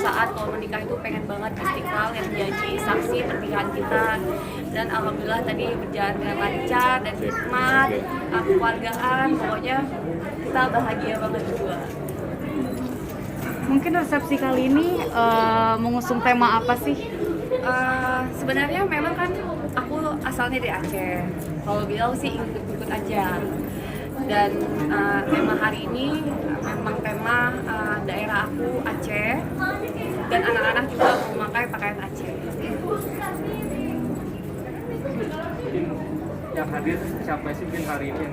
saat kalau menikah itu pengen banget istiqlal yang menjadi saksi pernikahan kita. Dan alhamdulillah tadi berjalan dengan lancar dan hikmat, kekeluargaan, pokoknya kita bahagia banget berdua. Mungkin resepsi kali ini mengusung tema apa sih? Sebenarnya memang kan aku asalnya dari Aceh. Kalau beliau sih ikut-ikut aja. Dan tema hari ini memang tema daerah aku Aceh, dan anak-anak juga memakai pakaian Aceh. Yang hadir siapa sih mungkin hari ini?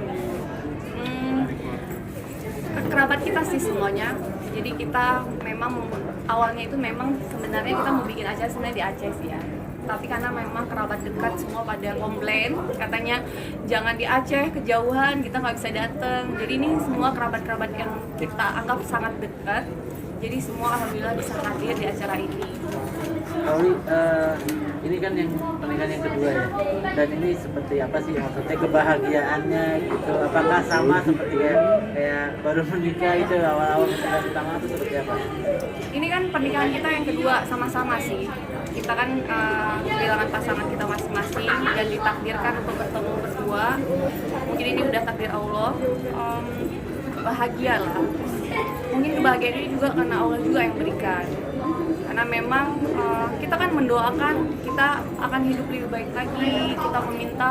Kerabat kita sih semuanya. Jadi kita memang awalnya itu memang sebenarnya kita mau bikin acara sebenarnya di Aceh sih ya. Tapi karena memang kerabat dekat semua pada komplain, katanya jangan di Aceh, kejauhan, kita nggak bisa datang. Jadi ini semua kerabat-kerabat yang kita anggap sangat dekat. Jadi semua alhamdulillah bisa hadir di acara ini. Kauli, ini kan yang pernikahan yang kedua ya, dan ini seperti apa sih maksudnya kebahagiaannya gitu? Apakah sama seperti kayak baru menikah itu awal-awal pernikahan pertama itu seperti apa? Ini kan pernikahan kita yang kedua sama-sama sih. Kita kan kehilangan pasangan kita masing-masing dan ditakdirkan untuk bertemu berdua. Mungkin ini udah takdir Allah. Bahagia lah. Mungkin kebahagiaan ini juga karena Allah juga yang berikan. Karena memang kita kan mendoakan kita akan hidup lebih baik lagi. Kita meminta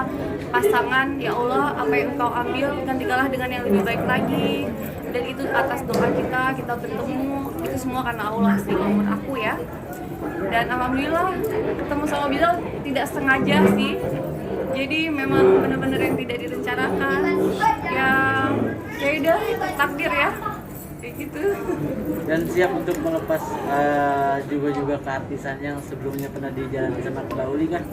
pasangan, ya Allah, apa yang Engkau ambil gantikanlah dengan yang lebih baik lagi. Dan itu atas doa kita bertemu. Itu semua karena Allah sih menurut aku ya. Dan alhamdulillah ketemu sama Bilal tidak sengaja sih. Jadi memang benar-benar yang tidak direncanakan. Ya udah takdir ya. Kayak gitu. Dan siap untuk melepas juga keartisan yang sebelumnya pernah dijalani sama Kauli kan?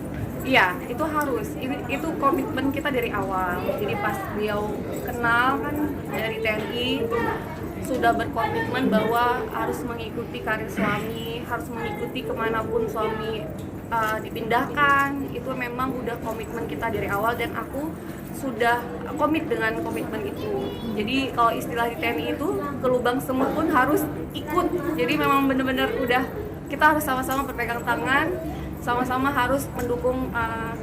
Iya, itu harus. Itu komitmen kita dari awal. Jadi pas beliau kenal kan dari TNI, sudah berkomitmen bahwa harus mengikuti karir suami, harus mengikuti kemanapun suami dipindahkan. Itu memang udah komitmen kita dari awal dan aku sudah komit dengan komitmen itu. Jadi kalau istilah di TNI itu ke lubang semut pun harus ikut. Jadi memang benar-benar udah kita harus sama-sama berpegang tangan, sama-sama harus mendukung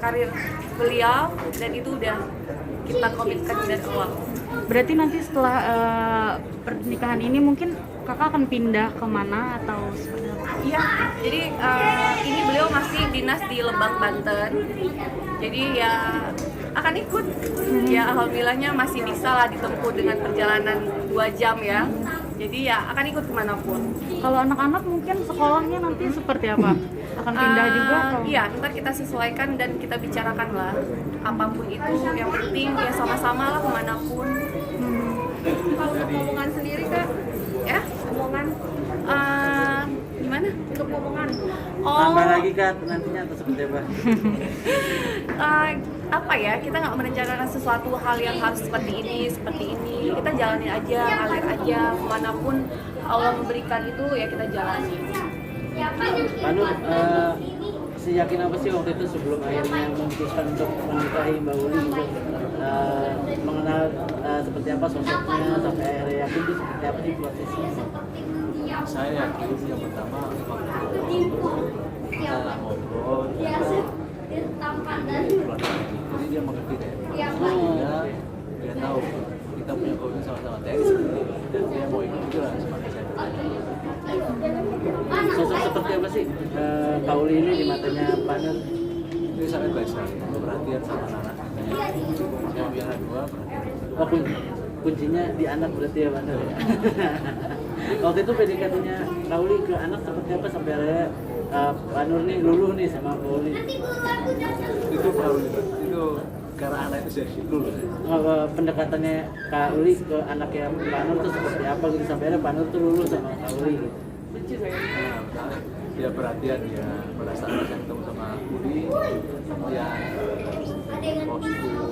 karir beliau, dan itu udah kita komitkan dari awal. Berarti nanti setelah pernikahan ini mungkin kakak akan pindah kemana atau seperti apa? Iya, jadi ini beliau masih dinas di Lebak, Banten. Jadi ya akan ikut. Ya alhamdulillahnya masih bisa lah ditempuh dengan perjalanan 2 jam ya. Jadi ya akan ikut kemanapun. Kalau anak-anak mungkin sekolahnya nanti seperti apa? Akan pindah juga atau? Iya, ntar kita sesuaikan dan kita bicarakan lah. Apapun itu, yang penting ya sama-sama lah kemanapun. Kalau untuk omongan sendiri Kak, ya omongan gimana? Untuk omongan? Tambah lagi kan nantinya atau seperti apa? Apa ya, kita nggak merencanakan sesuatu hal yang harus seperti ini. Kita jalanin aja, ngalir aja, kemanapun Allah memberikan itu ya kita jalani. Nur, seyakin apa sih waktu itu sebelum akhirnya memutuskan untuk menikahi Mbak Uli gitu? Mengenal seperti apa sosoknya sampai akhirnya yakin itu seperti apa sih prosesnya? Saya yakin yang pertama kita ngobrol, jadi dia mengerti deh. Dia tahu kita punya komitmen sama-sama TNI seperti ini, dan dia mau ikut juga seperti saya. Sosok seperti apa sih Kauli ini di matanya Pak Nur? Dia sangat baik sekali, perhatian sama anak. Saya punya anak 2, perhatian. Oh, kuncinya di anak berarti ya Pak Nur ya? Waktu itu PDKT-nya Kauli ke anak seperti apa sampai akhirnya Pak Nur nih luluh nih sama Kauli? Itu Kauli, itu karena anak itu saya lulus. Pendekatannya Kauli ke anaknya Pak Nur tuh seperti apa gitu sampai akhirnya Pak Nur tuh luluh sama Kauli gitu? Dia perhatian, dia pada saat saya ketemu sama Uli, dia kostum.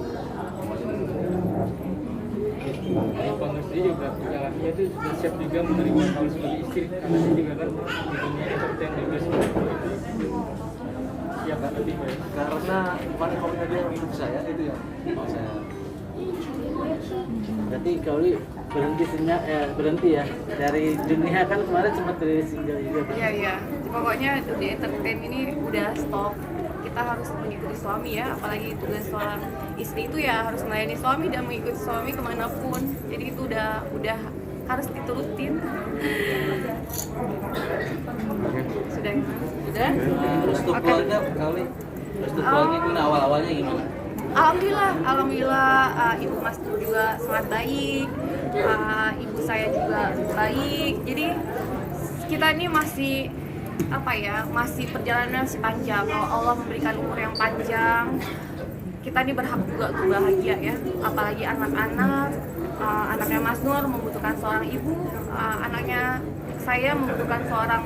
Kalau Bang Nusri juga jalannya itu sudah siap juga menerima Kauli sebagai istri, karena dia juga kan di dunia entertain juga siap kan lebih baik. Karena kemarin komentar dia ikut saya, itu yang mau saya. Berarti Kauli berhenti ya dari dunia, kan kemarin sempat rilis single juga. Iya. Pokoknya di entertain ini udah stop. Kita harus mengikuti suami ya, apalagi tugas seorang istri itu ya harus melayani suami dan mengikuti suami kemanapun. Jadi itu udah harus diturutin. Sudah. Restu keluarga kali. Restu keluarga ini awal-awalnya gimana? Alhamdulillah, Ibu Mas juga sangat baik, ibu saya juga baik. Jadi kita ini masih masih perjalanan masih panjang. Kalau Allah memberikan umur yang panjang, kita ini berhak juga untuk bahagia ya. Apalagi anak-anak, anaknya Mas Nur membutuhkan seorang ibu, anaknya saya membutuhkan seorang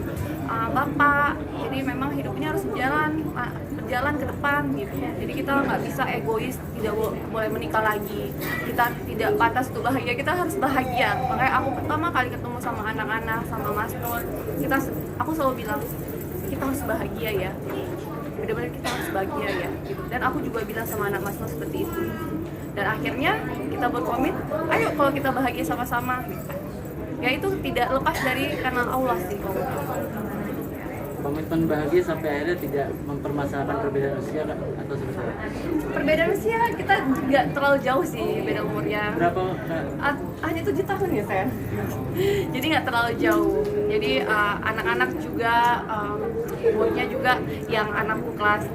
bapak. Jadi memang hidup ini harus berjalan ke depan gitu. Jadi kita nggak bisa egois, tidak boleh menikah lagi. Kita tidak pantas untuk bahagia, kita harus bahagia. Makanya aku pertama kali ketemu sama anak-anak, sama Mas Nur, aku selalu bilang kita harus bahagia ya. Benar-benar kita harus bahagia ya. Gitu. Dan aku juga bilang sama anak Mas Nur seperti itu. Dan akhirnya kita berkomit, ayo kalau kita bahagia sama-sama. Ya itu tidak lepas dari karena Allah sih. Komitmen bahagia sampai akhirnya tidak mempermasalahkan perbedaan usia kan? Atau seperti apa? Perbedaan usia kita nggak terlalu jauh sih beda umurnya. Berapa? Hanya 7 tahun ya saya. Jadi nggak terlalu jauh. Jadi anak-anak juga umurnya juga yang anakku kelas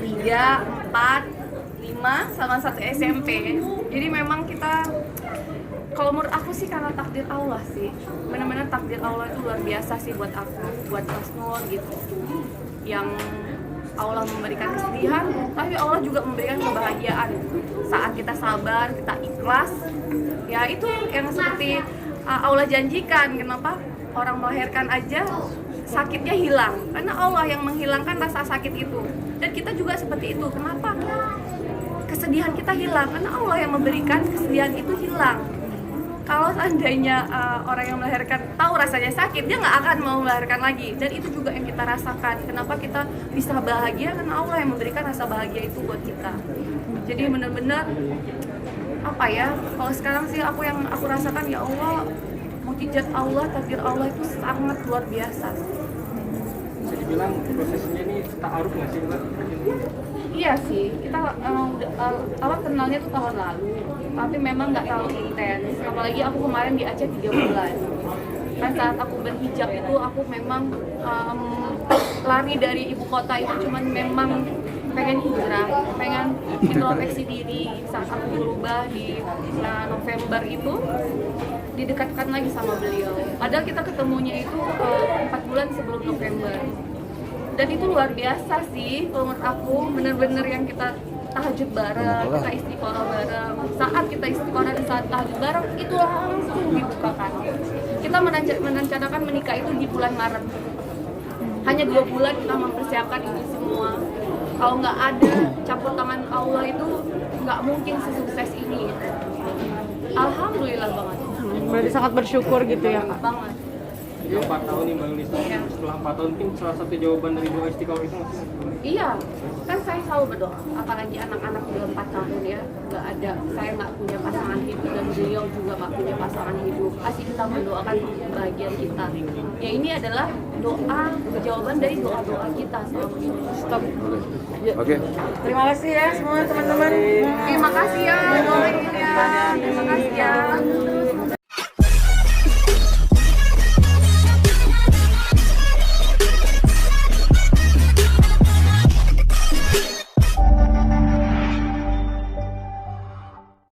3, 4, 5 sama 1 SMP. Jadi memang kita, kalau menurut aku sih karena takdir Allah sih, benar-benar takdir Allah itu luar biasa sih buat aku, buat Mas Nur gitu. Yang Allah memberikan kesedihan, tapi Allah juga memberikan kebahagiaan. Saat kita sabar, kita ikhlas, ya itu yang seperti Allah janjikan. Kenapa orang melahirkan aja sakitnya hilang, karena Allah yang menghilangkan rasa sakit itu. Dan kita juga seperti itu. Kenapa kesedihan kita hilang? Karena Allah yang memberikan kesedihan itu hilang. Kalau seandainya orang yang melahirkan tahu rasanya sakit, dia nggak akan mau melahirkan lagi. Dan itu juga yang kita rasakan. Kenapa kita bisa bahagia? Karena Allah yang memberikan rasa bahagia itu buat kita. Jadi benar-benar kalau sekarang sih aku rasakan, ya Allah, mukjizat Allah, takdir Allah itu sangat luar biasa. Bisa dibilang prosesnya ini ta'aruf nggak sih Mbak? Iya sih, kita awal kenalnya tuh tahun lalu, tapi memang nggak terlalu intens. Apalagi aku kemarin di Aceh 3 bulan. Kan saat aku berhijab itu aku memang lari dari ibu kota itu cuman memang pengen hijrah, pengen introspeksi diri. Saat aku berubah di November itu didekatkan lagi sama beliau. Padahal kita ketemunya itu 4 bulan sebelum November. Dan itu luar biasa sih, kalau menurut aku bener-bener yang kita tahajud bareng, kita istiqoroh bareng. Saat kita istiqoroh di saat tahajud bareng, itu langsung dibukakan. Kita merencanakan menikah itu di bulan Maret. Hanya 2 bulan kita mempersiapkan ini semua. Kalau nggak ada campur tangan Allah itu nggak mungkin sesukses ini. Alhamdulillah banget. Berarti sangat bersyukur gitu ya Kak? Banget. Jadi 4 tahun nih Mbak Lisa, setelah 4 tahun mungkin salah satu jawaban dari doa istiqomah itu nggak sih? Iya, kan saya selalu berdoa, apalagi anak-anak udah 4 tahun ya, saya nggak punya pasangan hidup dan beliau juga nggak punya pasangan hidup. Pasti kita mendoakan kebahagiaan kita. Ya ini adalah jawaban dari doa-doa kita selama ini. Stop. Oke. Terima kasih ya semua teman-teman. Terima kasih ya, doain ya. Terima kasih ya.